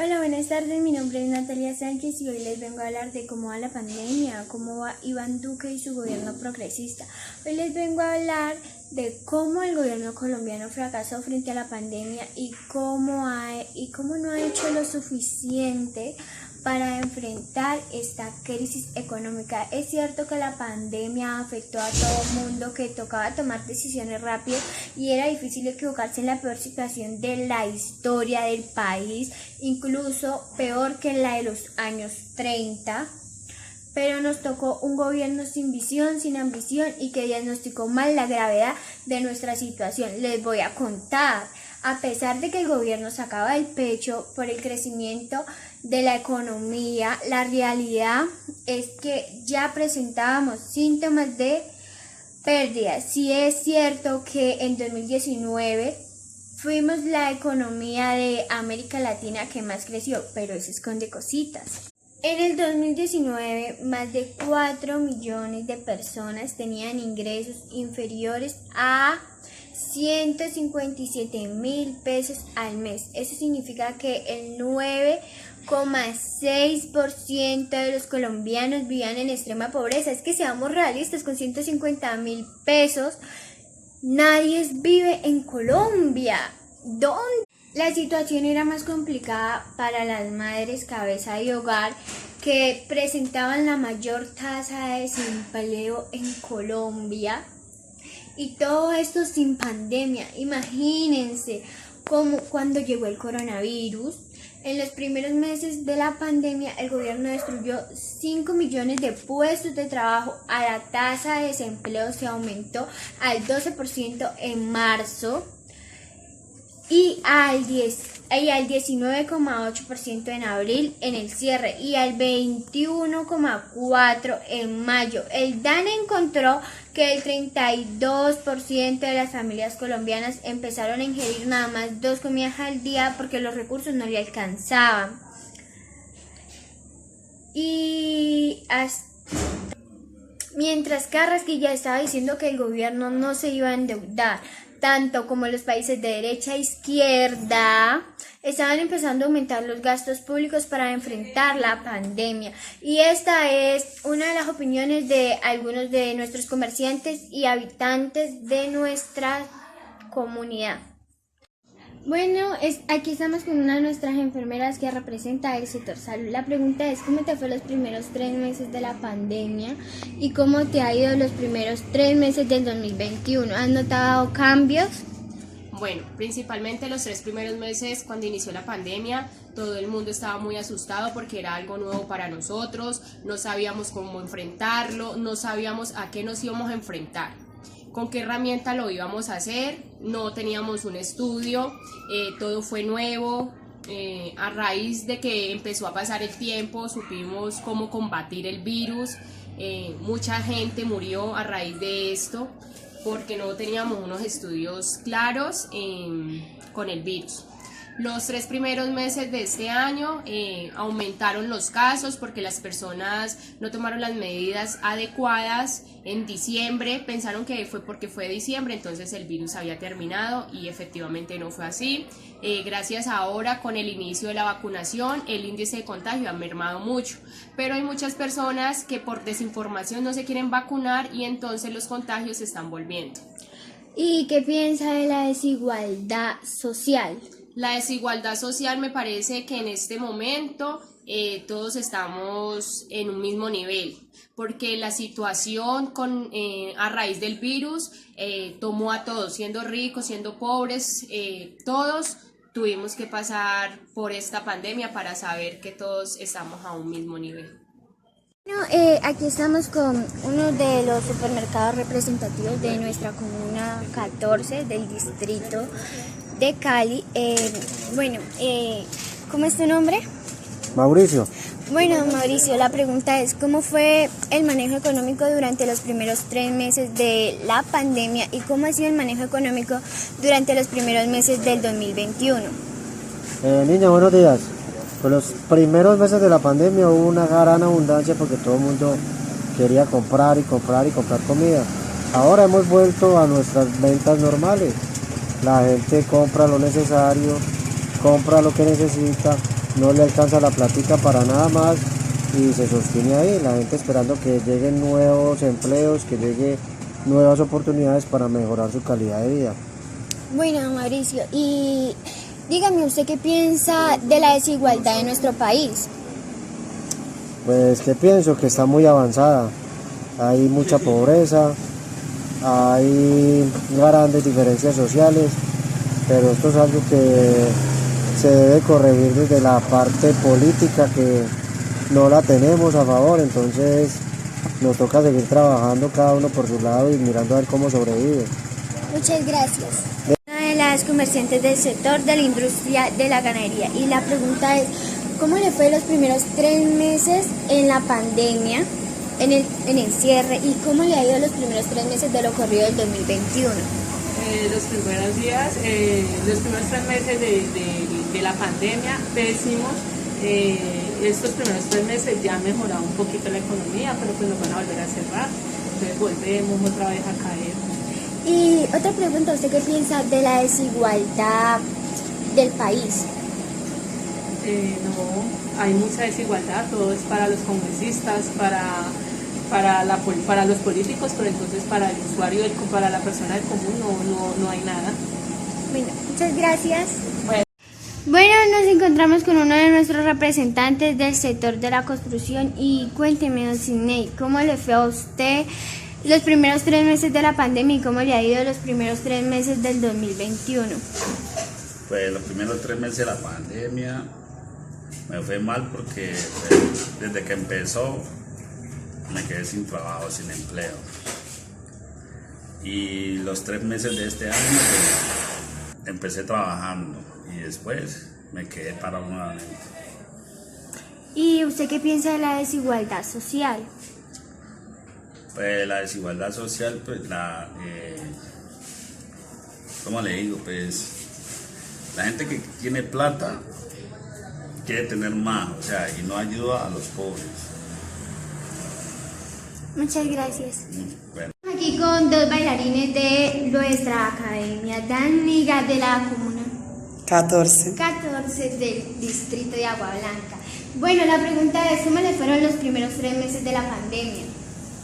Hola, buenas tardes. Mi nombre es Natalia Sánchez y hoy les vengo a hablar de cómo va la pandemia, cómo va Iván Duque y su gobierno progresista. Hoy les vengo a hablar de cómo el gobierno colombiano fracasó frente a la pandemia y cómo no ha hecho lo suficiente para enfrentar esta crisis económica. Es cierto que la pandemia afectó a todo el mundo, que tocaba tomar decisiones rápidas y era difícil equivocarse en la peor situación de la historia del país, incluso peor que la de los años 30. Pero nos tocó un gobierno sin visión, sin ambición y que diagnosticó mal la gravedad de nuestra situación. Les voy a contar. A pesar de que el gobierno sacaba el pecho por el crecimiento de la economía, la realidad es que ya presentábamos síntomas de pérdida. Sí es cierto que en 2019 fuimos la economía de América Latina que más creció, pero eso esconde cositas. En el 2019, más de 4 millones de personas tenían ingresos inferiores a 157,000 pesos al mes. Eso significa que el 9,6% de los colombianos vivían en extrema pobreza. Es que seamos realistas, con 150,000 pesos nadie vive en Colombia. ¿Dónde? La situación era más complicada para las madres cabeza de hogar que presentaban la mayor tasa de desempleo en Colombia. Y todo esto sin pandemia. Imagínense cómo cuando llegó el coronavirus, en los primeros meses de la pandemia, el gobierno destruyó 5 millones de puestos de trabajo. A la tasa de desempleo se aumentó al 12% en marzo y al 19,8% en abril en el cierre y al 21,4% en mayo. El DANE encontró que el 32% de las familias colombianas empezaron a ingerir nada más 2 comidas al día porque los recursos no le alcanzaban. Mientras Carrasquilla estaba diciendo que el gobierno no se iba a endeudar, tanto como los países de derecha e izquierda estaban empezando a aumentar los gastos públicos para enfrentar la pandemia. Y esta es una de las opiniones de algunos de nuestros comerciantes y habitantes de nuestra comunidad. Bueno, aquí estamos con una de nuestras enfermeras que representa el sector salud. La pregunta es, ¿cómo te fue los primeros 3 meses de la pandemia? ¿Y cómo te ha ido los primeros 3 meses del 2021? ¿Has notado cambios? Bueno, principalmente los 3 primeros meses cuando inició la pandemia, todo el mundo estaba muy asustado porque era algo nuevo para nosotros, no sabíamos cómo enfrentarlo, no sabíamos a qué nos íbamos a enfrentar. ¿Con qué herramienta lo íbamos a hacer? No teníamos un estudio, todo fue nuevo. A raíz de que empezó a pasar el tiempo, supimos cómo combatir el virus. Mucha gente murió a raíz de esto porque no teníamos unos estudios claros con el virus. Los 3 primeros meses de este año aumentaron los casos porque las personas no tomaron las medidas adecuadas. En diciembre pensaron que fue porque fue diciembre, entonces el virus había terminado y efectivamente no fue así. Gracias ahora con el inicio de la vacunación, el índice de contagio ha mermado mucho, pero hay muchas personas que por desinformación no se quieren vacunar y entonces los contagios se están volviendo. ¿Y qué piensa de la desigualdad social? La desigualdad social me parece que en este momento todos estamos en un mismo nivel, porque la situación a raíz del virus tomó a todos, siendo ricos, siendo pobres, todos tuvimos que pasar por esta pandemia para saber que todos estamos a un mismo nivel. Bueno, aquí estamos con uno de los supermercados representativos de nuestra comuna 14 del distrito de Cali. ¿Cómo es tu nombre? Mauricio. Bueno, Mauricio, la pregunta es, ¿cómo fue el manejo económico durante los primeros 3 meses de la pandemia y cómo ha sido el manejo económico durante los primeros meses del 2021? Niña, buenos días. Pues los primeros meses de la pandemia hubo una gran abundancia porque todo el mundo quería comprar comida. Ahora hemos vuelto a nuestras ventas normales. La gente compra lo necesario, compra lo que necesita no le alcanza la plática para nada más y se sostiene ahí, la gente esperando que lleguen nuevos empleos, que lleguen nuevas oportunidades para mejorar su calidad de vida. Bueno, Mauricio, y dígame usted qué piensa de la desigualdad en nuestro país. Pues que pienso que está muy avanzada, hay mucha pobreza, hay grandes diferencias sociales, pero esto es algo que se debe corregir desde la parte política que no la tenemos a favor, entonces nos toca seguir trabajando cada uno por su lado y mirando a ver cómo sobrevive. Muchas gracias. Una de las comerciantes del sector de la industria de la ganadería, y la pregunta es, ¿cómo le fue los primeros 3 meses en la pandemia, en el cierre, y cómo le ha ido los primeros 3 meses de lo corrido del 2021? Los primeros días, los primeros 3 meses de la pandemia, decimos, estos primeros 3 meses ya ha mejorado un poquito la economía, pero pues nos van a volver a cerrar, entonces volvemos otra vez a caer. Y otra pregunta, ¿usted qué piensa de la desigualdad del país? No, hay mucha desigualdad, todo es para los congresistas, para los políticos, pero entonces para el usuario, para la persona del común no hay nada. Bueno, muchas gracias. Bueno. Bueno, nos encontramos con uno de nuestros representantes del sector de la construcción y cuénteme, don Sidney, ¿cómo le fue a usted los primeros 3 meses de la pandemia y cómo le ha ido los primeros 3 meses del 2021? Pues los primeros 3 meses de la pandemia me fue mal porque pues, desde que empezó me quedé sin trabajo, sin empleo. Y los 3 meses de este año pues, empecé trabajando y después me quedé parado nuevamente. ¿Y usted qué piensa de la desigualdad social? Pues la desigualdad social, pues ¿cómo le digo? Pues la gente que tiene plata quiere tener más, o sea, y no ayuda a los pobres. Muchas gracias. Bueno. Aquí con 2 bailarines de nuestra academia, Daniga de la comuna 14 del distrito de Agua Blanca. Bueno, la pregunta es, ¿cómo le fueron los primeros 3 meses de la pandemia?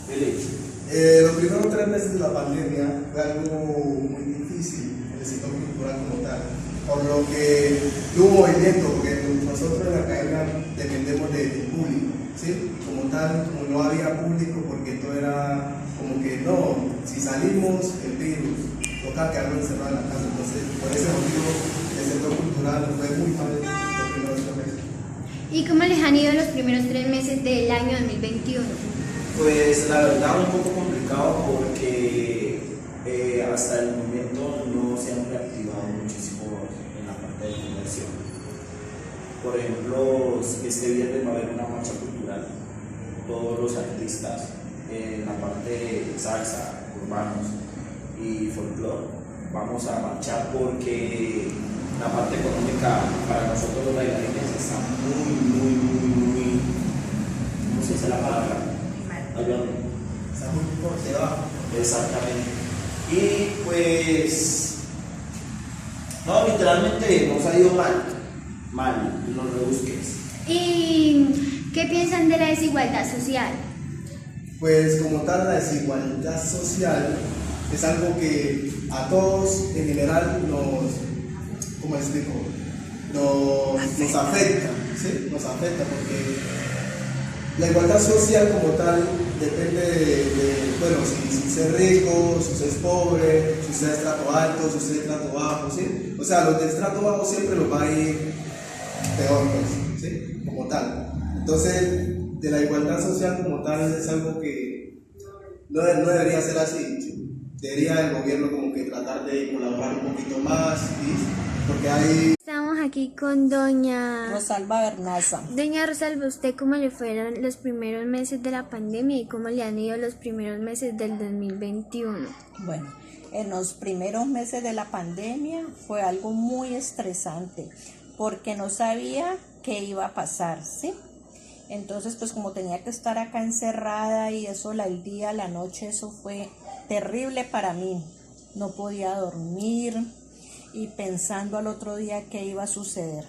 Los primeros 3 meses de la pandemia fue algo muy difícil en el sector cultural como tal, por lo que hubo movimiento, porque nosotros en la academia dependemos del público, ¿sí? Como tal, como no había público, porque todo era como que no, si salimos el virus, toca quedarnos encerrados en la casa, entonces por ese motivo el sector cultural fue muy mal los primeros 3 meses. ¿Y cómo les han ido los primeros 3 meses del año 2021? Pues la verdad un poco complicado porque hasta el momento no se han reactivado muchísimo en la parte de comercio. Por ejemplo, este viernes va a haber una marcha cultural, todos los artistas en la parte de salsa, urbanos y folclore vamos a marchar porque la parte económica para nosotros los bailarines está muy, ¿cómo se dice la palabra? Está muy por debajo. Exactamente. Y pues, no, literalmente nos ha ido mal, los rebusques. ¿Y qué piensan de la desigualdad social? Pues como tal la desigualdad social es algo que a todos en general ¿cómo explico? Nos afecta, ¿sí? Nos afecta porque la igualdad social como tal depende bueno, si usted es rico, si usted es pobre, si usted es estrato alto, si usted es estrato bajo, ¿sí? O sea, los de estrato bajo siempre los va a ir peor, pues, ¿sí? Como tal. Entonces, de la igualdad social como tal es algo que no debería ser así, ¿sí? Debería el gobierno como que tratar de colaborar un poquito más, ¿sí? Porque hay... Estamos aquí con doña Rosalba Bernaza. Doña Rosalba, ¿usted cómo le fueron los primeros meses de la pandemia y cómo le han ido los primeros meses del 2021? Bueno, en los primeros meses de la pandemia fue algo muy estresante porque no sabía qué iba a pasar, ¿sí? Entonces, pues como tenía que estar acá encerrada y eso, el día, la noche, eso fue terrible para mí. No podía dormir y pensando al otro día qué iba a suceder.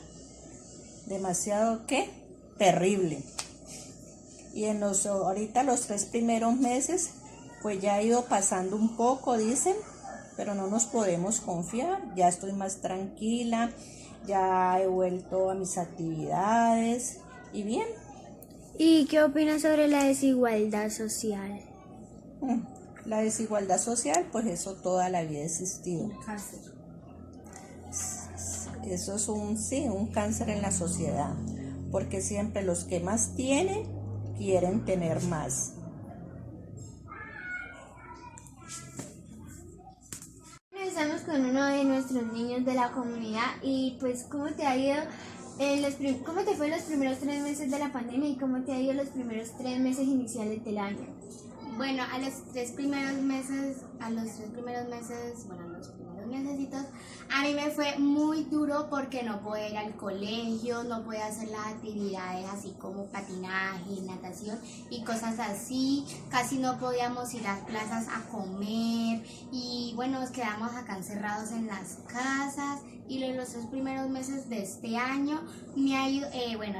demasiado, ¿qué? Terrible. Y ahorita los 3 primeros meses, pues ya ha ido pasando un poco, dicen, pero no nos podemos confiar. Ya estoy más tranquila, ya he vuelto a mis actividades y bien. ¿Y qué opinas sobre la desigualdad social? La desigualdad social, pues eso toda la vida ha existido. Eso es un cáncer en la sociedad, porque siempre los que más tienen quieren tener más. Estamos con uno de nuestros niños de la comunidad y pues ¿cómo te ha ido? ¿Cómo te fue los primeros 3 meses de la pandemia y cómo te ha ido los primeros 3 meses iniciales del año? Bueno, a los tres primeros mesecitos, a mí me fue muy duro porque no podía ir al colegio, no podía hacer las actividades así como patinaje, natación y cosas así. Casi no podíamos ir a plazas a comer y bueno, nos quedamos acá encerrados en las casas. Y los 3 primeros meses de este año me ha ido,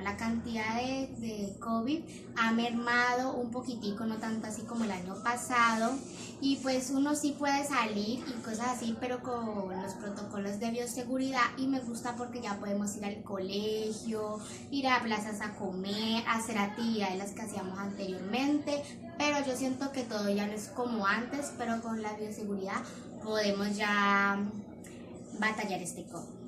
la cantidad de COVID ha mermado un poquitico, no tanto así como el año pasado. Y pues uno sí puede salir y cosas así, pero con los protocolos de bioseguridad. Y me gusta porque ya podemos ir al colegio, ir a plazas a comer, hacer actividades las que hacíamos anteriormente. Pero yo siento que todo ya no es como antes, pero con la bioseguridad podemos ya batallar este COVID.